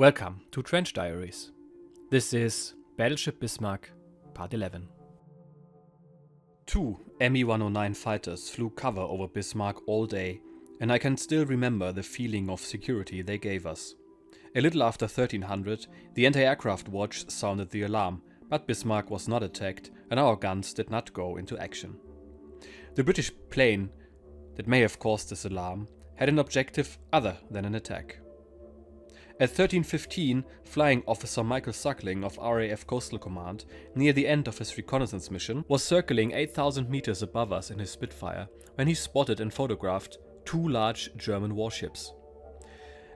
Welcome to Trench Diaries. This is Battleship Bismarck, Part 11. Two Me-109 fighters flew cover over Bismarck all day, and I can still remember the feeling of security they gave us. A little after 1300, the anti-aircraft watch sounded the alarm, but Bismarck was not attacked and our guns did not go into action. The British plane that may have caused this alarm had an objective other than an attack. At 1315, Flying Officer Michael Suckling of RAF Coastal Command, near the end of his reconnaissance mission, was circling 8,000 meters above us in his Spitfire when he spotted and photographed two large German warships.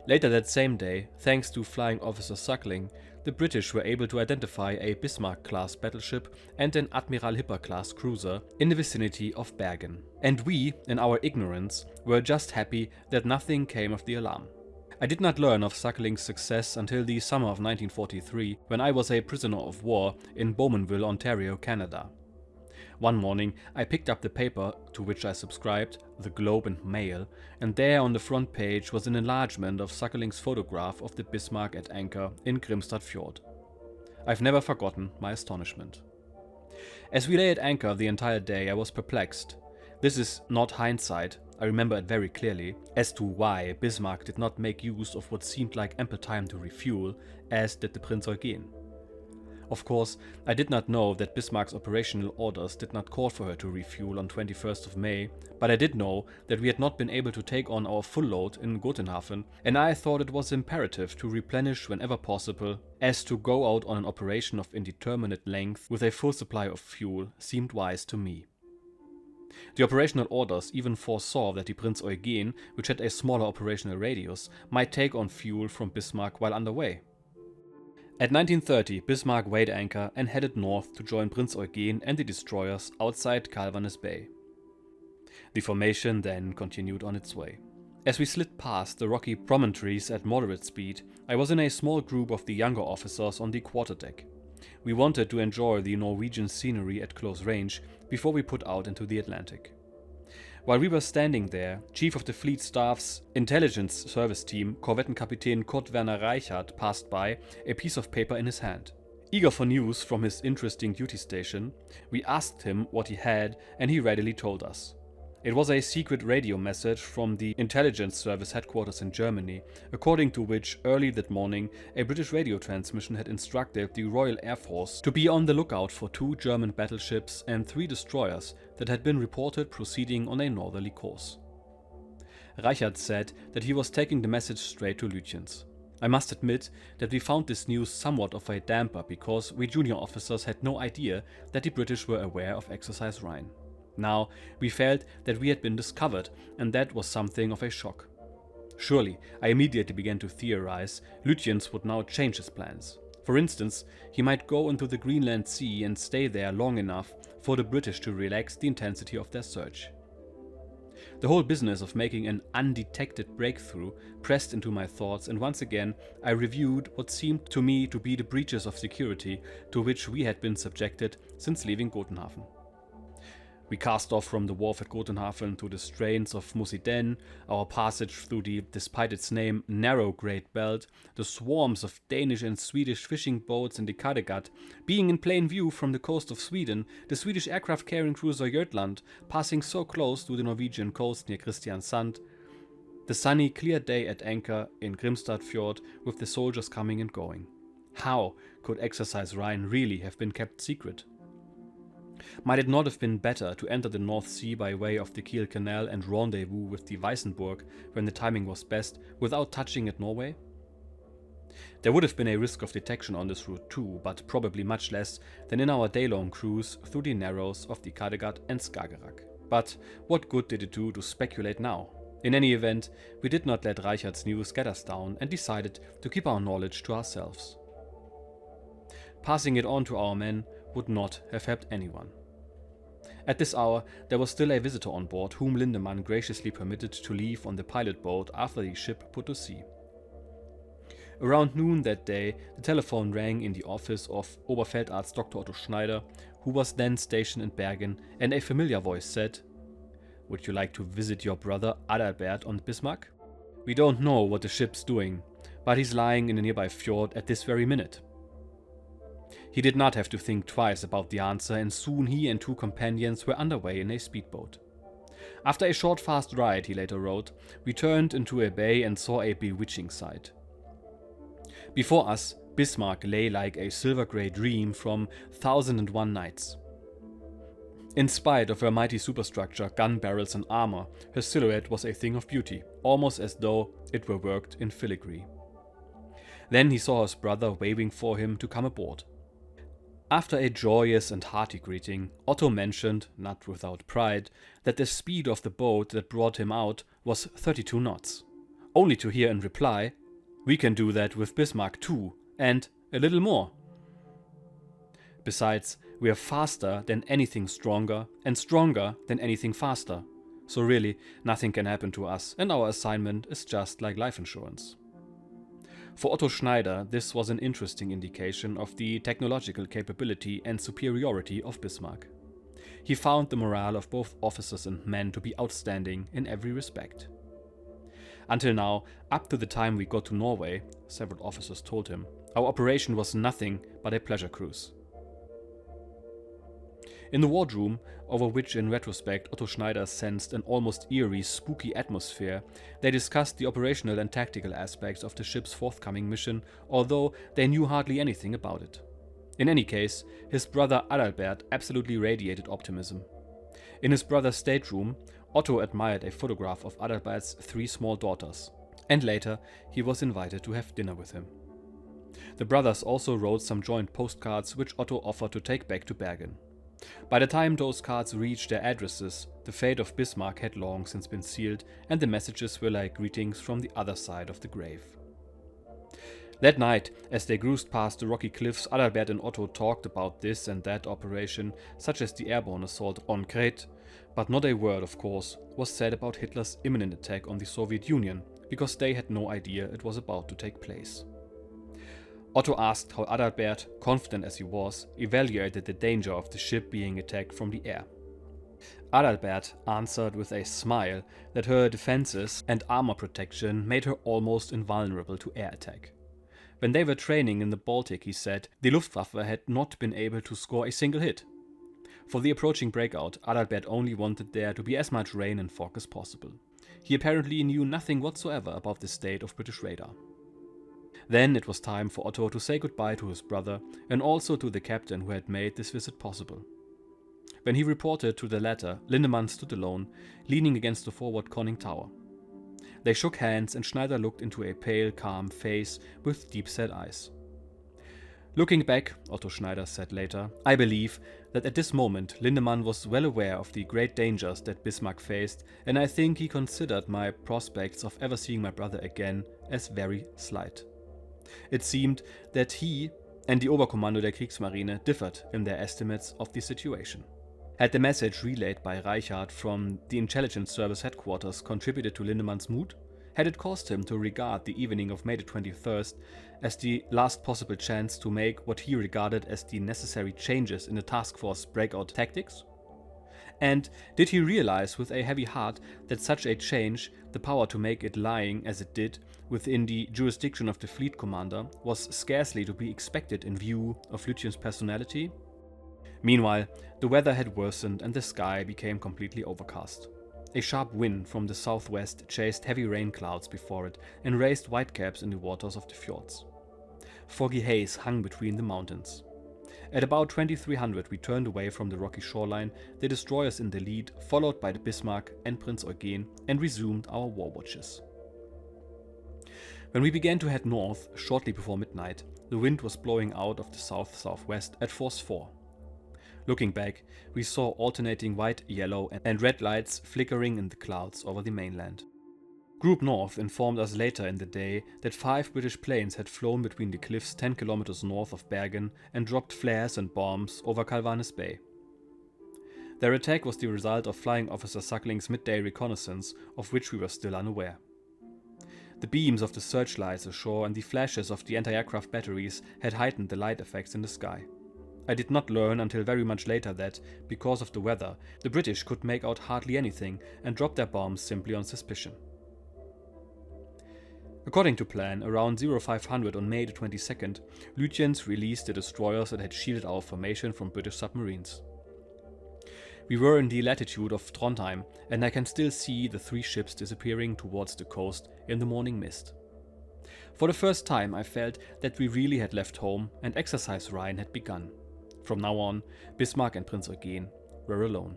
Later that same day, thanks to Flying Officer Suckling, the British were able to identify a Bismarck-class battleship and an Admiral Hipper-class cruiser in the vicinity of Bergen. And we, in our ignorance, were just happy that nothing came of the alarm. I did not learn of Suckling's success until the summer of 1943, when I was a prisoner of war in Bowmanville, Ontario, Canada. One morning, I picked up the paper to which I subscribed, the Globe and Mail, and there on the front page was an enlargement of Suckling's photograph of the Bismarck at anchor in Grimstad Fjord. I've never forgotten my astonishment. As we lay at anchor the entire day, I was perplexed. This is not hindsight, I remember it very clearly, as to why Bismarck did not make use of what seemed like ample time to refuel, as did the Prinz Eugen. Of course, I did not know that Bismarck's operational orders did not call for her to refuel on 21st of May, but I did know that we had not been able to take on our full load in Gotenhafen, and I thought it was imperative to replenish whenever possible, as to go out on an operation of indeterminate length with a full supply of fuel seemed wise to me. The operational orders even foresaw that the Prinz Eugen, which had a smaller operational radius, might take on fuel from Bismarck while underway. At 1930, Bismarck weighed anchor and headed north to join Prinz Eugen and the destroyers outside Kalvanes Bay. The formation then continued on its way. As we slid past the rocky promontories at moderate speed, I was in a small group of the younger officers on the quarterdeck. We wanted to enjoy the Norwegian scenery at close range before we put out into the Atlantic. While we were standing there, Chief of the Fleet Staff's intelligence service team, Korvettenkapitän Kurt Werner Reichert, passed by, a piece of paper in his hand. Eager for news from his interesting duty station, we asked him what he had and he readily told us. It was a secret radio message from the intelligence service headquarters in Germany, according to which early that morning a British radio transmission had instructed the Royal Air Force to be on the lookout for two German battleships and 3 destroyers that had been reported proceeding on a northerly course. Reichert said that he was taking the message straight to Lütjens. I must admit that we found this news somewhat of a damper because we junior officers had no idea that the British were aware of Exercise Rhine. Now, we felt that we had been discovered, and that was something of a shock. Surely, I immediately began to theorize, Lütjens would now change his plans. For instance, he might go into the Greenland Sea and stay there long enough for the British to relax the intensity of their search. The whole business of making an undetected breakthrough pressed into my thoughts, and once again I reviewed what seemed to me to be the breaches of security to which we had been subjected since leaving Gotenhafen. We cast off from the wharf at Gotenhafen to the straits of Musiden, our passage through the, despite its name, narrow Great Belt, the swarms of Danish and Swedish fishing boats in the Kattegat, being in plain view from the coast of Sweden, the Swedish aircraft carrying cruiser Götland passing so close to the Norwegian coast near Kristiansand, the sunny, clear day at anchor in Grimstad Fjord with the soldiers coming and going. How could Exercise Rhine really have been kept secret? Might it not have been better to enter the North Sea by way of the Kiel Canal and rendezvous with the Weissenburg when the timing was best, without touching at Norway? There would have been a risk of detection on this route too, but probably much less than in our day-long cruise through the narrows of the Kattegat and Skagerrak. But what good did it do to speculate now? In any event, we did not let Reichert's news get us down and decided to keep our knowledge to ourselves. Passing it on to our men would not have helped anyone. At this hour, there was still a visitor on board whom Lindemann graciously permitted to leave on the pilot boat after the ship put to sea. Around noon that day, the telephone rang in the office of Oberfeldarzt Dr. Otto Schneider, who was then stationed in Bergen, and a familiar voice said, "Would you like to visit your brother Adalbert on Bismarck? We don't know what the ship's doing, but he's lying in a nearby fjord at this very minute. He did not have to think twice about the answer, and soon he and 2 companions were underway in a speedboat. After a short fast ride, he later wrote, we turned into a bay and saw a bewitching sight. Before us, Bismarck lay like a silver-grey dream from 1001 Nights. In spite of her mighty superstructure, gun barrels and armor, her silhouette was a thing of beauty, almost as though it were worked in filigree. Then he saw his brother waving for him to come aboard. After a joyous and hearty greeting, Otto mentioned, not without pride, that the speed of the boat that brought him out was 32 knots, only to hear in reply, we can do that with Bismarck too, and a little more. Besides, we are faster than anything stronger, and stronger than anything faster, so really nothing can happen to us, and our assignment is just like life insurance. For Otto Schneider, this was an interesting indication of the technological capability and superiority of Bismarck. He found the morale of both officers and men to be outstanding in every respect. Until now, up to the time we got to Norway, several officers told him, our operation was nothing but a pleasure cruise. In the wardroom, over which in retrospect Otto Schneider sensed an almost eerie, spooky atmosphere, they discussed the operational and tactical aspects of the ship's forthcoming mission, although they knew hardly anything about it. In any case, his brother Adalbert absolutely radiated optimism. In his brother's stateroom, Otto admired a photograph of Adalbert's 3 small daughters, and later he was invited to have dinner with him. The brothers also wrote some joint postcards which Otto offered to take back to Bergen. By the time those cards reached their addresses, the fate of Bismarck had long since been sealed, and the messages were like greetings from the other side of the grave. That night, as they cruised past the rocky cliffs, Adalbert and Otto talked about this and that operation, such as the airborne assault on Crete, but not a word, of course, was said about Hitler's imminent attack on the Soviet Union, because they had no idea it was about to take place. Otto asked how Adalbert, confident as he was, evaluated the danger of the ship being attacked from the air. Adalbert answered with a smile that her defenses and armor protection made her almost invulnerable to air attack. When they were training in the Baltic, he said, the Luftwaffe had not been able to score a single hit. For the approaching breakout, Adalbert only wanted there to be as much rain and fog as possible. He apparently knew nothing whatsoever about the state of British radar. Then it was time for Otto to say goodbye to his brother and also to the captain who had made this visit possible. When he reported to the latter, Lindemann stood alone, leaning against the forward conning tower. They shook hands and Schneider looked into a pale, calm face with deep-set eyes. Looking back, Otto Schneider said later, I believe that at this moment Lindemann was well aware of the great dangers that Bismarck faced, and I think he considered my prospects of ever seeing my brother again as very slight. It seemed that he and the Oberkommando der Kriegsmarine differed in their estimates of the situation. Had the message relayed by Reichard from the intelligence service headquarters contributed to Lindemann's mood? Had it caused him to regard the evening of May the 21st as the last possible chance to make what he regarded as the necessary changes in the task force breakout tactics? And did he realize with a heavy heart that such a change, the power to make it lying as it did within the jurisdiction of the fleet commander, was scarcely to be expected in view of Lütjen's personality? Meanwhile, the weather had worsened and the sky became completely overcast. A sharp wind from the southwest chased heavy rain clouds before it and raised whitecaps in the waters of the fjords. Foggy haze hung between the mountains. At about 2300 we turned away from the rocky shoreline, the destroyers in the lead, followed by the Bismarck and Prinz Eugen, and resumed our war watches. When we began to head north, shortly before midnight, the wind was blowing out of the south-southwest at force 4. Looking back, we saw alternating white, yellow and red lights flickering in the clouds over the mainland. Group North informed us later in the day that 5 British planes had flown between the cliffs 10 kilometers north of Bergen and dropped flares and bombs over Kalvanes Bay. Their attack was the result of Flying Officer Suckling's midday reconnaissance, of which we were still unaware. The beams of the searchlights ashore and the flashes of the anti-aircraft batteries had heightened the light effects in the sky. I did not learn until very much later that, because of the weather, the British could make out hardly anything and dropped their bombs simply on suspicion. According to plan, around 0500 on May the 22nd, Lutyens released the destroyers that had shielded our formation from British submarines. We were in the latitude of Trondheim, and I can still see the 3 ships disappearing towards the coast in the morning mist. For the first time I felt that we really had left home and Exercise Rhine had begun. From now on, Bismarck and Prinz Eugen were alone.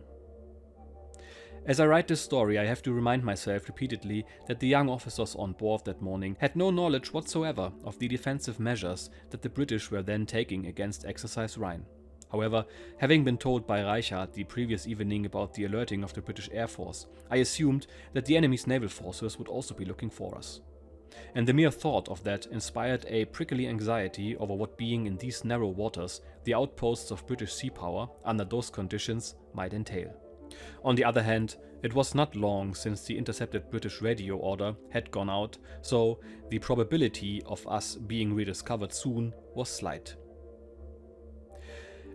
As I write this story, I have to remind myself repeatedly that the young officers on board that morning had no knowledge whatsoever of the defensive measures that the British were then taking against Exercise Rhine. However, having been told by Reichard the previous evening about the alerting of the British Air Force, I assumed that the enemy's naval forces would also be looking for us. And the mere thought of that inspired a prickly anxiety over what being in these narrow waters, the outposts of British sea power, under those conditions, might entail. On the other hand, it was not long since the intercepted British radio order had gone out, so the probability of us being rediscovered soon was slight.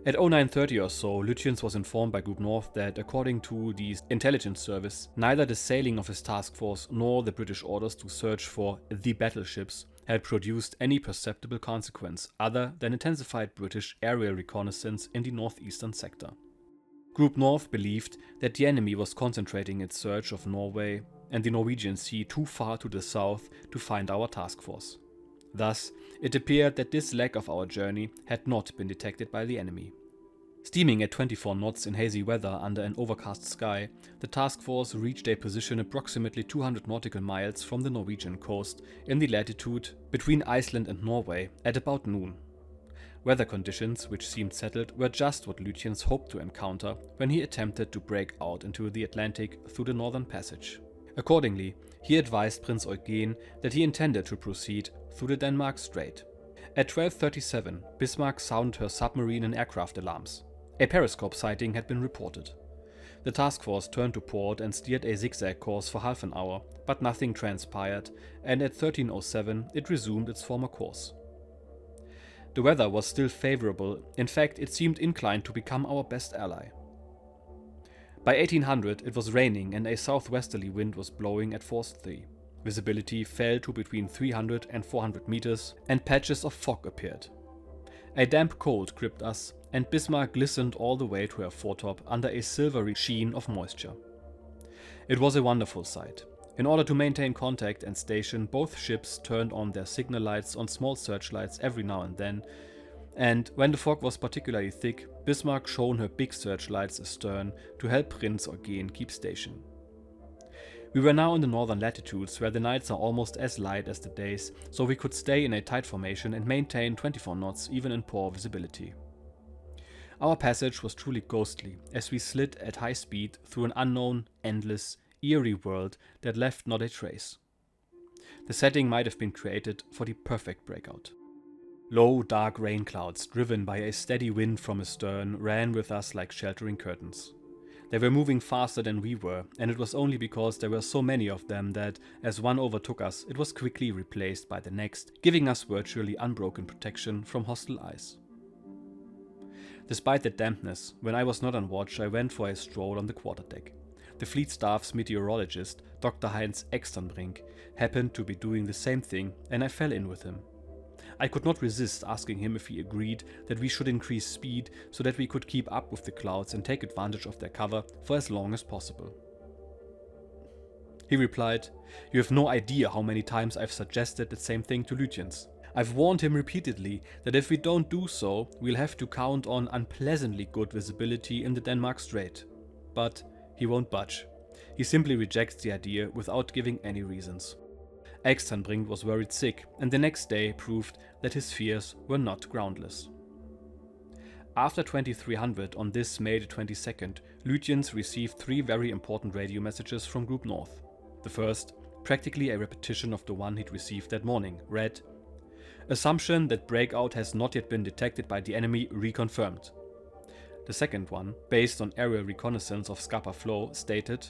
At 0930 or so, Lutyens was informed by Group North that, according to the intelligence service, neither the sailing of his task force nor the British orders to search for the battleships had produced any perceptible consequence other than intensified British aerial reconnaissance in the northeastern sector. Group North believed that the enemy was concentrating its search of Norway and the Norwegian Sea too far to the south to find our task force. Thus, it appeared that this leg of our journey had not been detected by the enemy. Steaming at 24 knots in hazy weather under an overcast sky, the task force reached a position approximately 200 nautical miles from the Norwegian coast in the latitude between Iceland and Norway at about noon. Weather conditions, which seemed settled, were just what Lutyens hoped to encounter when he attempted to break out into the Atlantic through the Northern Passage. Accordingly, he advised Prinz Eugen that he intended to proceed through the Denmark Strait. At 12:37, Bismarck sounded her submarine and aircraft alarms. A periscope sighting had been reported. The task force turned to port and steered a zigzag course for half an hour, but nothing transpired, and at 13:07 it resumed its former course. The weather was still favorable. In fact, it seemed inclined to become our best ally. By 1800 it was raining and a southwesterly wind was blowing at force 3. Visibility fell to between 300 and 400 meters and patches of fog appeared. A damp cold gripped us and Bismarck glistened all the way to her foretop under a silvery sheen of moisture. It was a wonderful sight. In order to maintain contact and station, both ships turned on their signal lights on small searchlights every now and then, and when the fog was particularly thick, Bismarck shone her big searchlights astern to help Prinz Eugen keep station. We were now in the northern latitudes where the nights are almost as light as the days, so we could stay in a tight formation and maintain 24 knots even in poor visibility. Our passage was truly ghostly as we slid at high speed through an unknown, endless, eerie world that left not a trace. The setting might have been created for the perfect breakout. Low, dark rain clouds, driven by a steady wind from astern, ran with us like sheltering curtains. They were moving faster than we were, and it was only because there were so many of them that, as one overtook us, it was quickly replaced by the next, giving us virtually unbroken protection from hostile eyes. Despite the dampness, when I was not on watch, I went for a stroll on the quarterdeck. The fleet staff's meteorologist, Dr. Heinz Externbrink, happened to be doing the same thing, and I fell in with him. I could not resist asking him if he agreed that we should increase speed so that we could keep up with the clouds and take advantage of their cover for as long as possible. He replied, "You have no idea how many times I've suggested the same thing to Lutyens. I've warned him repeatedly that if we don't do so, we'll have to count on unpleasantly good visibility in the Denmark Strait. But he won't budge. He simply rejects the idea without giving any reasons." Externbrink was worried sick, and the next day proved that his fears were not groundless. After 2300 on this May the 22nd, Lutyens received 3 very important radio messages from Group North. The first, practically a repetition of the one he'd received that morning, read, "Assumption that breakout has not yet been detected by the enemy reconfirmed." The second one, based on aerial reconnaissance of Scapa Flow, stated,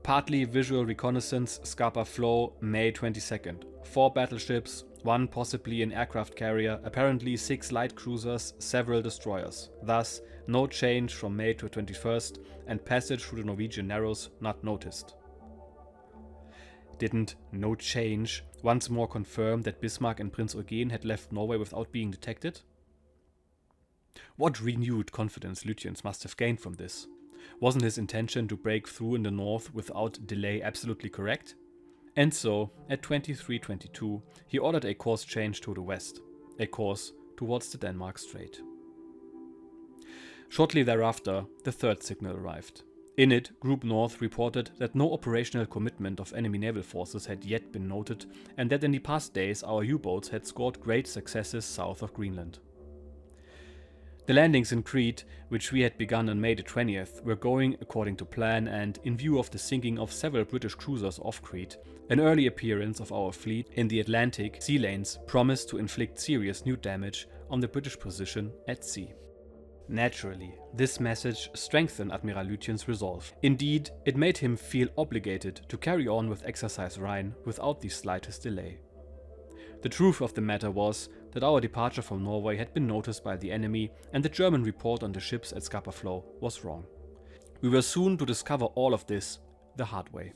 "Partly visual reconnaissance Scapa Flow, May 22nd. 4 battleships, 1 possibly an aircraft carrier, apparently 6 light cruisers, several destroyers. Thus, no change from May to 21st and passage through the Norwegian Narrows not noticed." Didn't no change once more confirm that Bismarck and Prince Eugen had left Norway without being detected? What renewed confidence Lutyens must have gained from this? Wasn't his intention to break through in the north without delay absolutely correct? And so, at 23:22, he ordered a course change to the west, a course towards the Denmark Strait. Shortly thereafter, the third signal arrived. In it, Group North reported that no operational commitment of enemy naval forces had yet been noted, and that in the past days our U-boats had scored great successes south of Greenland. The landings in Crete, which we had begun on May the 20th, were going according to plan, and in view of the sinking of several British cruisers off Crete, an early appearance of our fleet in the Atlantic sea lanes promised to inflict serious new damage on the British position at sea. Naturally, this message strengthened Admiral Lutyens' resolve. Indeed, it made him feel obligated to carry on with Exercise Rhine without the slightest delay. The truth of the matter was that our departure from Norway had been noticed by the enemy, and the German report on the ships at Scapa Flow was wrong. We were soon to discover all of this the hard way.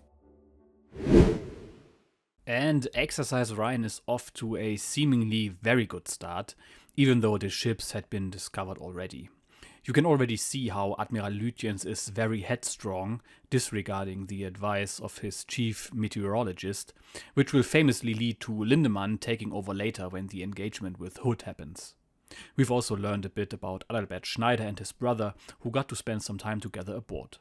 And Exercise Rhine is off to a seemingly very good start, even though the ships had been discovered already. You can already see how Admiral Lutyens is very headstrong, disregarding the advice of his chief meteorologist, which will famously lead to Lindemann taking over later when the engagement with Hood happens. We've also learned a bit about Adalbert Schneider and his brother, who got to spend some time together aboard.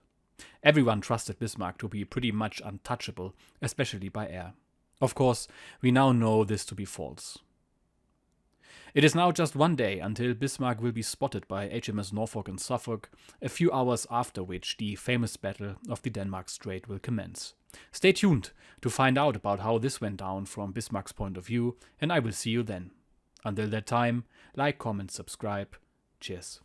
Everyone trusted Bismarck to be pretty much untouchable, especially by air. Of course, we now know this to be false. It is now just one day until Bismarck will be spotted by HMS Norfolk and Suffolk, a few hours after which the famous Battle of the Denmark Strait will commence. Stay tuned to find out about how this went down from Bismarck's point of view, and I will see you then. Until that time, like, comment, subscribe. Cheers.